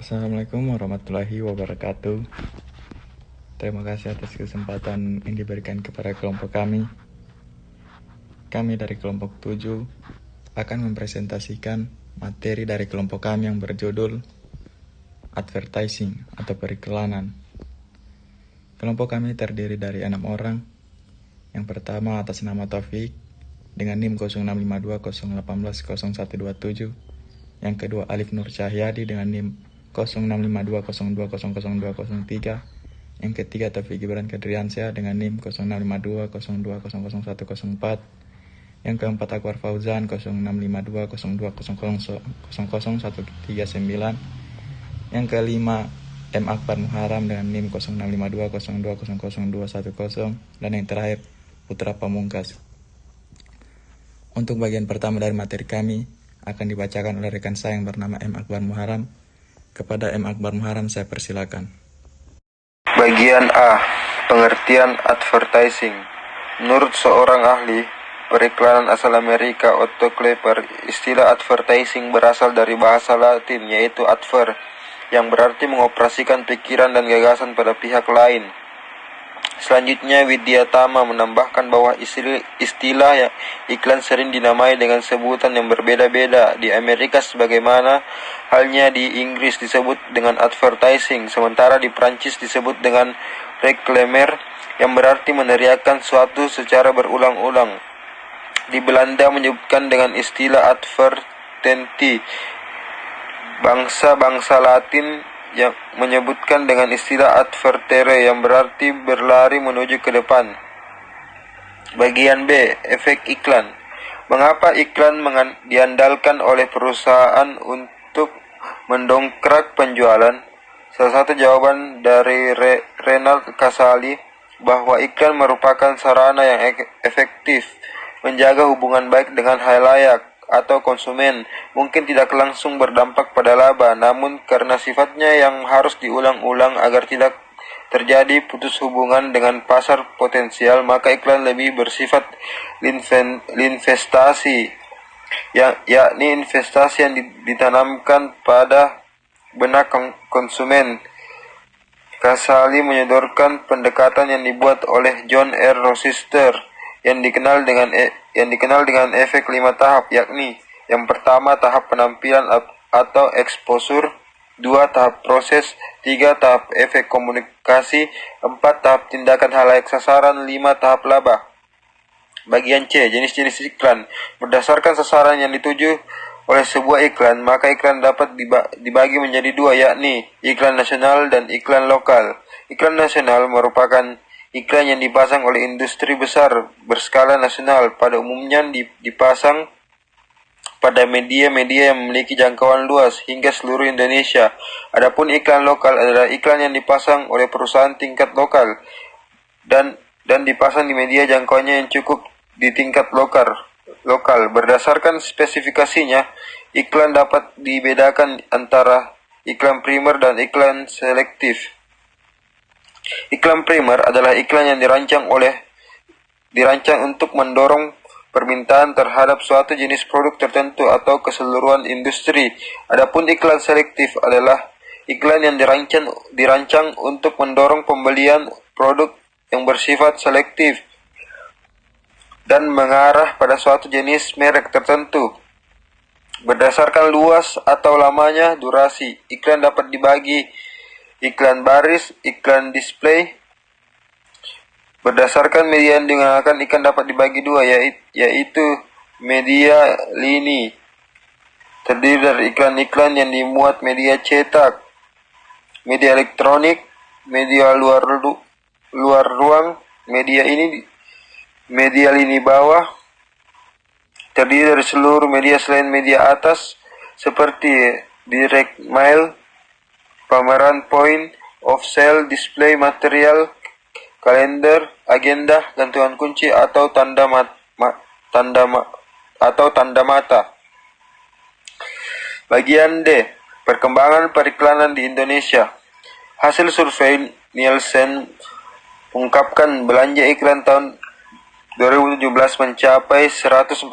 Assalamualaikum warahmatullahi wabarakatuh. Terima kasih atas kesempatan yang diberikan kepada kelompok kami. Kami dari kelompok 7 akan mempresentasikan materi dari kelompok kami yang berjudul Advertising atau periklanan. Kelompok kami terdiri dari 6 orang. Yang pertama atas nama Taufik dengan NIM 0652018017. Yang kedua Alif Nur Cahyadi dengan NIM 065202000203. Yang ketiga Taufik Gibran Kedriansyah dengan NIM 065202000104. Yang keempat Akbar Fauzan 06520200000139. Yang kelima M. Akbar Muharam dengan NIM 065202000210. Dan yang terakhir Putra Pamungkas. Untuk bagian pertama dari materi kami akan dibacakan oleh rekan saya yang bernama M. Akbar Muharam. Kepada M. Akbar Muharam saya persilakan. Bagian A. Pengertian advertising. Menurut seorang ahli periklanan asal Amerika, Otto Klepper, istilah advertising berasal dari bahasa Latin yaitu adver, yang berarti mengoperasikan pikiran dan gagasan pada pihak lain. Selanjutnya, Widyatama menambahkan bahwa istilah iklan sering dinamai dengan sebutan yang berbeda-beda. Di Amerika sebagaimana halnya di Inggris disebut dengan advertising, sementara di Prancis disebut dengan reclamer, yang berarti meneriakkan suatu secara berulang-ulang. Di Belanda menyebutkan dengan istilah advertentie. Bangsa-bangsa Latin yang menyebutkan dengan istilah advertere, yang berarti berlari menuju ke depan. Bagian B. Efek iklan. Mengapa iklan diandalkan oleh perusahaan untuk mendongkrak penjualan? Salah satu jawaban dari Renald Casali bahwa iklan merupakan sarana yang efektif menjaga hubungan baik dengan khalayak atau konsumen. Mungkin tidak langsung berdampak pada laba, namun karena sifatnya yang harus diulang-ulang agar tidak terjadi putus hubungan dengan pasar potensial, maka iklan lebih bersifat investasi, yakni investasi yang ditanamkan pada benak konsumen. Casali menyodorkan pendekatan yang dibuat oleh John R. Rochester yang dikenal dengan efek 5 tahap, yakni yang pertama tahap penampilan atau exposure, 2 tahap proses, 3 tahap efek komunikasi, 4 tahap tindakan khalayak sasaran, 5 tahap laba. Bagian C. Jenis-jenis iklan. Berdasarkan sasaran yang dituju oleh sebuah iklan, maka iklan dapat dibagi menjadi 2, yakni iklan nasional dan iklan lokal. Iklan nasional merupakan iklan yang dipasang oleh industri besar berskala nasional, pada umumnya dipasang pada media-media yang memiliki jangkauan luas hingga seluruh Indonesia. Adapun iklan lokal adalah iklan yang dipasang oleh perusahaan tingkat lokal dan dipasang di media jangkauannya yang cukup di tingkat lokal. Berdasarkan spesifikasinya, iklan dapat dibedakan antara iklan primer dan iklan selektif. Iklan primer adalah iklan yang dirancang untuk mendorong permintaan terhadap suatu jenis produk tertentu atau keseluruhan industri. Adapun iklan selektif adalah iklan yang dirancang untuk mendorong pembelian produk yang bersifat selektif dan mengarah pada suatu jenis merek tertentu. Berdasarkan luas atau lamanya durasi, iklan dapat dibagi iklan baris, iklan display. Berdasarkan media yang digunakan, iklan dapat dibagi 2, yaitu media lini, terdiri dari iklan-iklan yang dimuat media cetak, media elektronik, media luar ruang. Media lini bawah terdiri dari seluruh media selain media atas, seperti direct mail, pameran point of sale, display material, kalender, agenda, gantungan kunci atau tanda mata. Bagian D. Perkembangan periklanan di Indonesia. Hasil survei Nielsen mengungkapkan belanja iklan tahun 2017 mencapai 145,5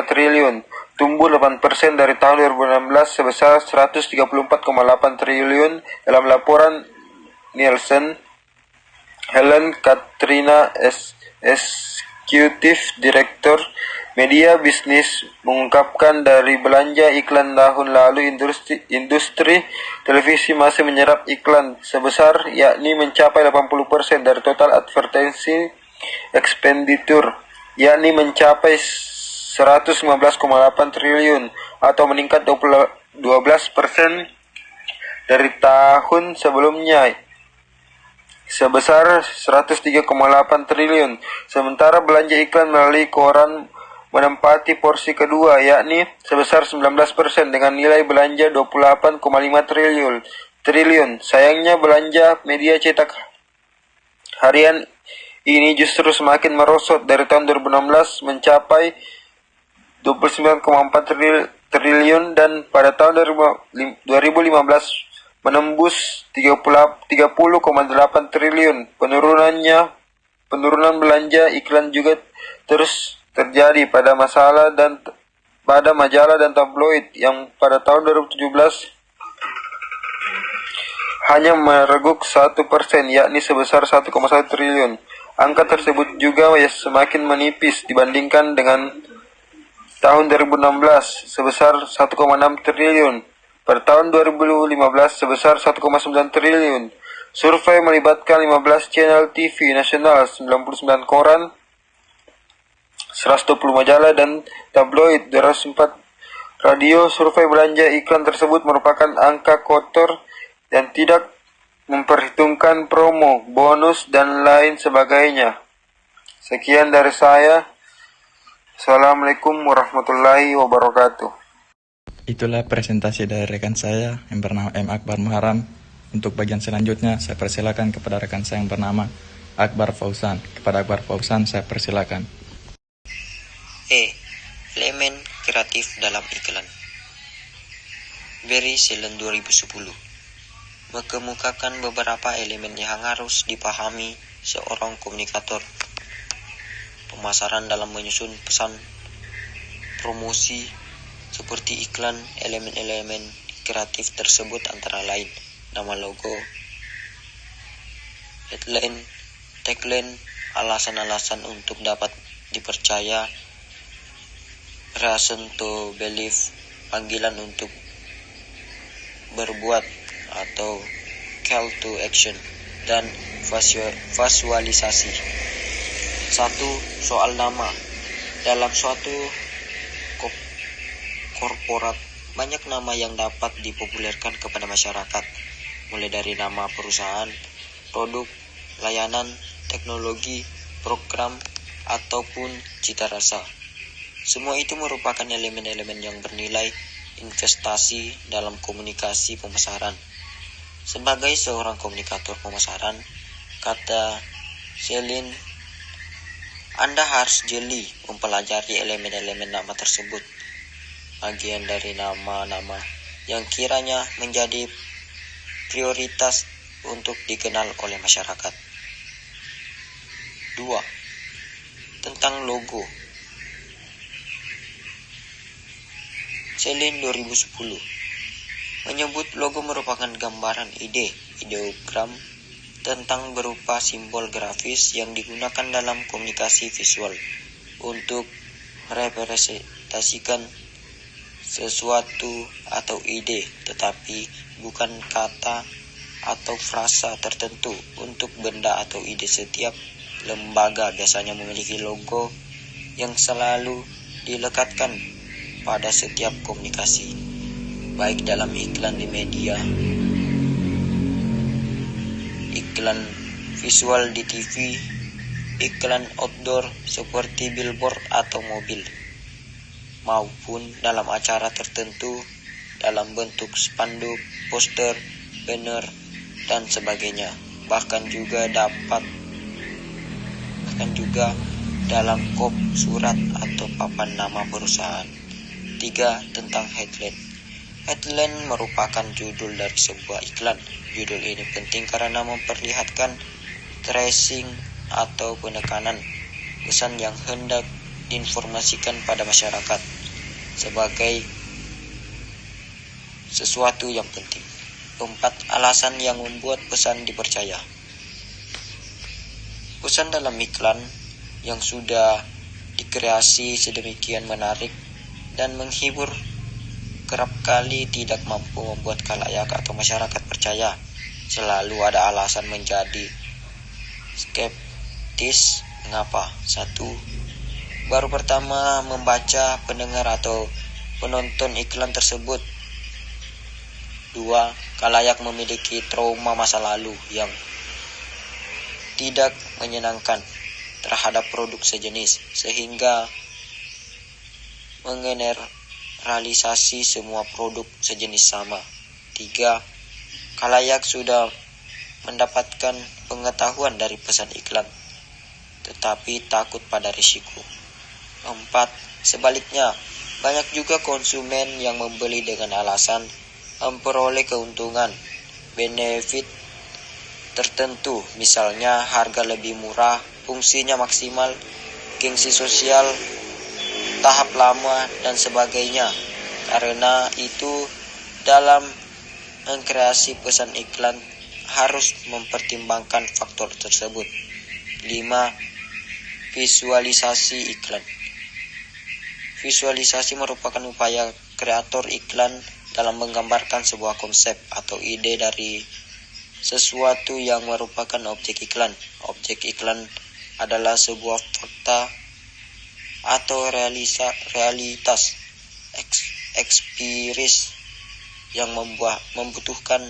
triliun. tumbuh 8% dari tahun 2016 sebesar 134,8 triliun dalam laporan Nielsen. Helen Katrina, Executive Director Media Bisnis, mengungkapkan dari belanja iklan tahun lalu industri televisi masih menyerap iklan sebesar yakni mencapai 80% dari total advertising expenditure, yakni mencapai 115,8 triliun atau meningkat 12% dari tahun sebelumnya sebesar 103,8 triliun. Sementara belanja iklan melalui koran menempati porsi kedua, yakni sebesar 19% dengan nilai belanja 28,5 triliun. Sayangnya belanja media cetak harian ini justru semakin merosot dari tahun 2016 mencapai 29,4 triliun dan pada tahun 2015 menembus 30,8 triliun. Penurunan belanja iklan juga terus terjadi pada majalah dan tabloid yang pada tahun 2017 hanya mereguk 1%, yakni sebesar 1,1 triliun. Angka tersebut juga semakin menipis dibandingkan dengan tahun 2016 sebesar 1,6 triliun. Pada tahun 2015 sebesar 1,9 triliun. Survei melibatkan 15 channel TV nasional, 99 koran, 120 majalah dan tabloid, 204 radio. Survei belanja iklan tersebut merupakan angka kotor dan tidak memperhitungkan promo, bonus, dan lain sebagainya. Sekian dari saya. Assalamualaikum warahmatullahi wabarakatuh. Itulah presentasi dari rekan saya yang bernama M. Akbar Muharam. Untuk bagian selanjutnya, saya persilakan kepada rekan saya yang bernama Akbar Fauzan. Kepada Akbar Fauzan, saya persilakan. Elemen kreatif dalam iklan. Barry Selen 2010 mengemukakan beberapa elemen yang harus dipahami seorang komunikator pemasaran dalam menyusun pesan promosi seperti iklan. Elemen-elemen kreatif tersebut antara lain nama logo, headline, tagline, alasan-alasan untuk dapat dipercaya, reason to believe, panggilan untuk berbuat atau call to action, dan visualisasi. 1. Soal nama. Dalam suatu korporat, banyak nama yang dapat dipopulerkan kepada masyarakat, mulai dari nama perusahaan, produk, layanan, teknologi, program, ataupun cita rasa. Semua itu merupakan elemen-elemen yang bernilai investasi dalam komunikasi pemasaran. Sebagai seorang komunikator pemasaran, kata Selin, Anda harus jeli mempelajari elemen-elemen nama tersebut. Bagian dari nama-nama yang kiranya menjadi prioritas untuk dikenal oleh masyarakat. 2. Tentang logo. Selin 2010 menyebut logo merupakan gambaran ideogram tentang berupa simbol grafis yang digunakan dalam komunikasi visual untuk merepresentasikan sesuatu atau ide, tetapi bukan kata atau frasa tertentu. Untuk benda atau ide, setiap lembaga biasanya memiliki logo yang selalu dilekatkan pada setiap komunikasi, baik dalam iklan di media, iklan visual di TV, iklan outdoor seperti billboard atau mobil, maupun dalam acara tertentu dalam bentuk spanduk, poster, banner, dan sebagainya. Bahkan juga dalam kop, surat, atau papan nama perusahaan. 3. Tentang headline. Headline merupakan judul dari sebuah iklan. Judul ini penting karena memperlihatkan tracing atau penekanan pesan yang hendak diinformasikan pada masyarakat. sebagai sesuatu yang penting. 4. Alasan yang membuat pesan dipercaya. Pesan dalam iklan yang sudah dikreasi sedemikian menarik dan menghibur kerap kali tidak mampu membuat khalayak atau masyarakat percaya. Selalu ada alasan menjadi skeptis. Mengapa? 1. Baru pertama membaca pendengar atau penonton iklan tersebut. 2. Khalayak memiliki trauma masa lalu yang tidak menyenangkan terhadap produk sejenis, sehingga mengeneralisasi semua produk sejenis sama. 3. Khalayak sudah mendapatkan pengetahuan dari pesan iklan, tetapi takut pada risiko. 4. Sebaliknya, banyak juga konsumen yang membeli dengan alasan memperoleh keuntungan, benefit tertentu, misalnya harga lebih murah, fungsinya maksimal, gengsi sosial, tahap lama, dan sebagainya. Karena itu, dalam mengkreasi pesan iklan harus mempertimbangkan faktor tersebut. 5. Visualisasi iklan. Visualisasi merupakan upaya kreator iklan dalam menggambarkan sebuah konsep atau ide dari sesuatu yang merupakan objek iklan. Objek iklan adalah sebuah fakta atau realitas empiris yang membutuhkan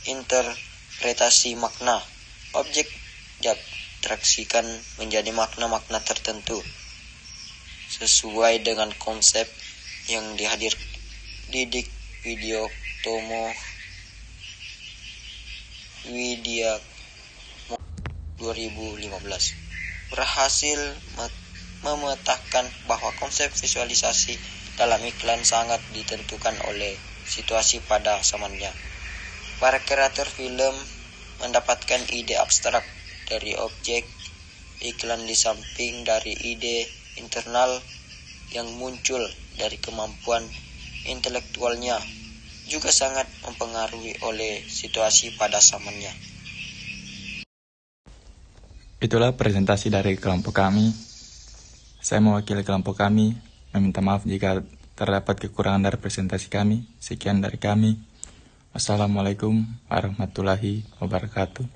interpretasi makna. Objek diabstraksikan menjadi makna-makna tertentu sesuai dengan konsep yang didik video Tomo Widya 2015 berhasil memetakan bahwa konsep visualisasi dalam iklan sangat ditentukan oleh situasi pada zamannya. Para kreator film mendapatkan ide abstrak dari objek iklan di samping dari ide internal yang muncul dari kemampuan intelektualnya, juga sangat mempengaruhi oleh situasi pada zamannya. Itulah presentasi dari kelompok kami. Saya mewakili kelompok kami, meminta maaf jika terdapat kekurangan dari presentasi kami. Sekian dari kami. Wassalamualaikum warahmatullahi wabarakatuh.